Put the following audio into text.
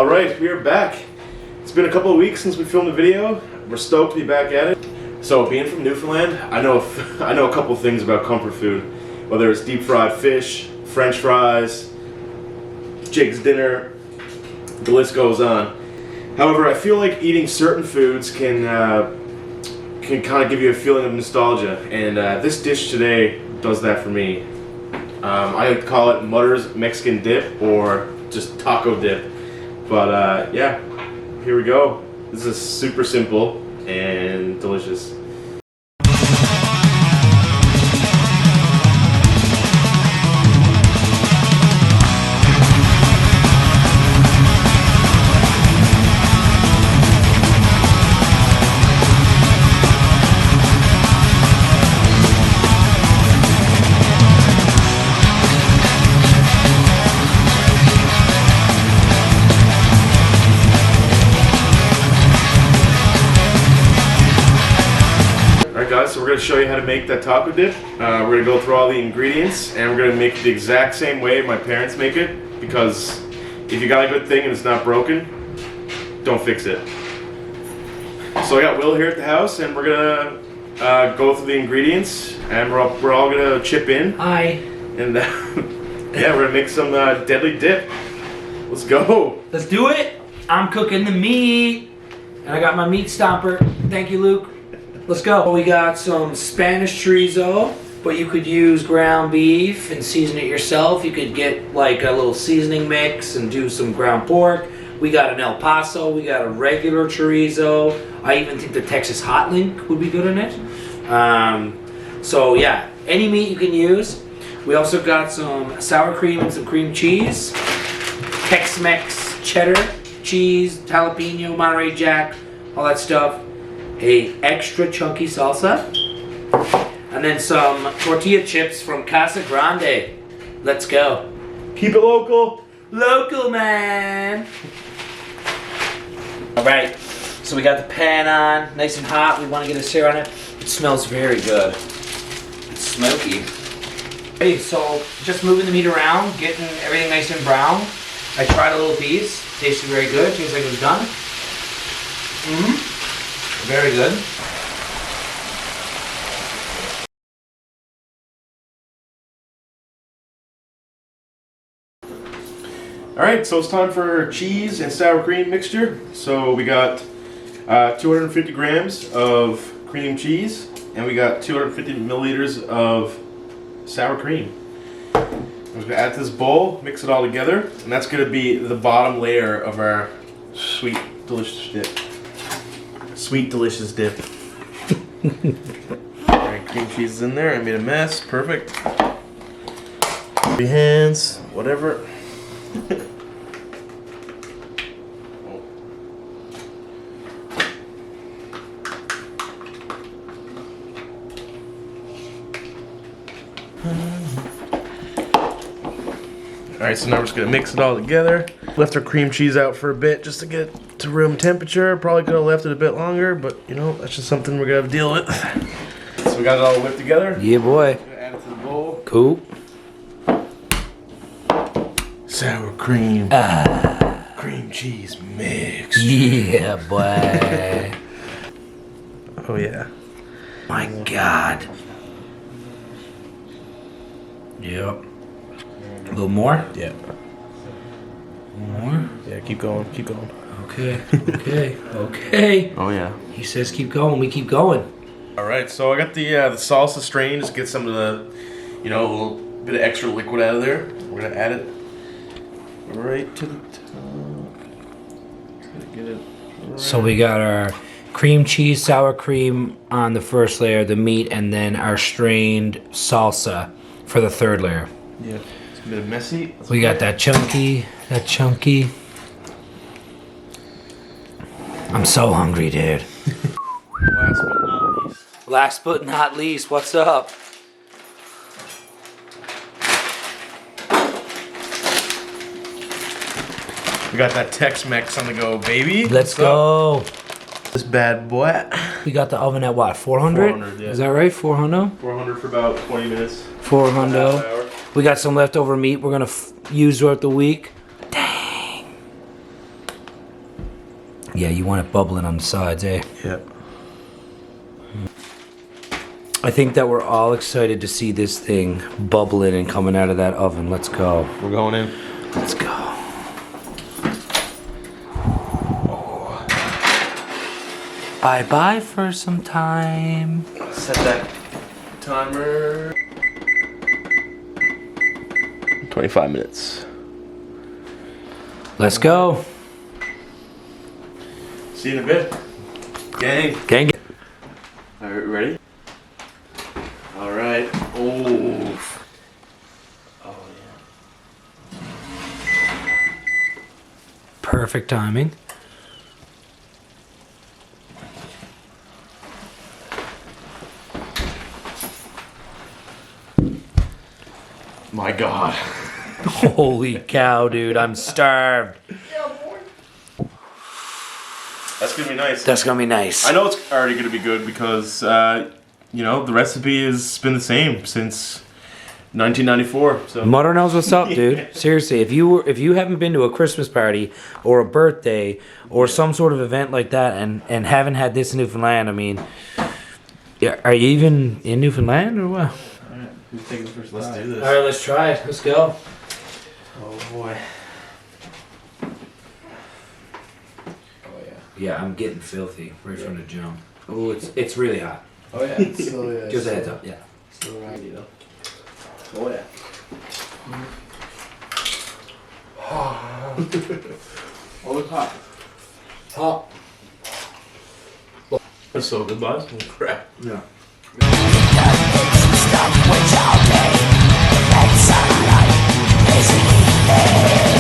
Alright, we are back. It's been a couple of weeks since we filmed the video. We're stoked to be back at it. So, being from Newfoundland, I know a couple of things about comfort food. Whether it's deep fried fish, French fries, Jake's dinner, the list goes on. However, I feel like eating certain foods can kind of give you a feeling of nostalgia, and this dish today does that for me. I like to call it Mutter's Mexican Dip or just taco dip. But yeah, here we go. This is super simple and delicious. Guys, so we're going to show you how to make that taco dip. We're going to go through all the ingredients and we're going to make it the exact same way my parents make it, because if you got a good thing and it's not broken, don't fix it. So I got Will here at the house and we're going to go through the ingredients and we're all going to chip in. Hi. And yeah, we're going to make some deadly dip. Let's go. Let's do it. I'm cooking the meat and I got my meat stomper. Thank you, Luke. Let's go. We got some Spanish chorizo, but you could use ground beef and season it yourself. You could get like a little seasoning mix and do some ground pork. We got an El Paso. We got a regular chorizo. I even think the Texas Hot Link would be good in it. So yeah, any meat you can use. We also got some sour cream and some cream cheese. Tex-Mex cheddar, cheese, jalapeno, Monterey Jack, all that stuff. A extra chunky salsa, and then some tortilla chips from Casa Grande. Let's go. Keep it local. Local, man. All right, so we got the pan on, nice and hot. We want to get a sear on it. It smells very good. It's smoky. Okay, so just moving the meat around, getting everything nice and brown. I tried a little piece. Tasted very good. Tastes like it was done. Very good. Alright, so it's time for our cheese and sour cream mixture. So we got 250 grams of cream cheese and we got 250 milliliters of sour cream. I'm just going to add to this bowl, mix it all together, and that's going to be the bottom layer of our sweet, delicious dip. Sweet, delicious dip. Alright, cream cheese is in there. I made a mess. Perfect. 3 hands, whatever. Alright, so now we're just going to mix it all together. Left our cream cheese out for a bit just to get it to room temperature. Probably could have left it a bit longer, but you know, that's just something we're going to have to deal with. So we got it all whipped together. Yeah, boy. Add it to the bowl. Cool. Sour cream. Cream cheese mix. Yeah, boy. Oh, yeah. My God. Yep. A little more? Yeah. More? Yeah, keep going, keep going. Okay, okay, okay. Oh, yeah. He says keep going, we keep going. Alright, so I got the salsa strain, just get some of the, you know, a little bit of extra liquid out of there. We're going to add it right to the top. Try to get it right. So we got our cream cheese, sour cream on the first layer, the meat, and then our strained salsa for the third layer. Yeah, it's a bit messy. We got that chunky, I'm so hungry, dude. Last but not least, what's up? We got that Tex-Mex on the go, baby. Let's go. This bad boy. We got the oven at what, 400? 400, yeah. Is that right, 400? 400 for about 20 minutes. 400. We got some leftover meat we're gonna use throughout the week. Dang. Yeah, you want it bubbling on the sides, eh? Yeah. I think that we're all excited to see this thing bubbling and coming out of that oven. Let's go. We're going in. Let's go. Bye-bye for some time. Set that timer. 25 minutes. Let's go. See you in a bit. Gang. Gang. All right, ready? All right. Oh. Oh, yeah. Perfect timing. My God. Holy cow, dude. I'm starved. That's gonna be nice. That's gonna be nice. I know it's already gonna be good because, you know, the recipe has been the same since 1994. So. Mother knows what's up, dude. Seriously, if you haven't been to a Christmas party or a birthday or some sort of event like that and haven't had this in Newfoundland, I mean, yeah, are you even in Newfoundland or what? Alright, who's taking the first? Let's do this. All right, let's try it. Let's go. Oh boy. Yeah, I'm getting filthy right from the jump. Oh, it's really hot. Oh yeah, it's so yeah. Just a heads up, yeah. So raggy though. Oh yeah. Oh, it's hot. Hot. That's so good, boss. Crap. Yeah. Stuff which I'll take, and sunlight is needed.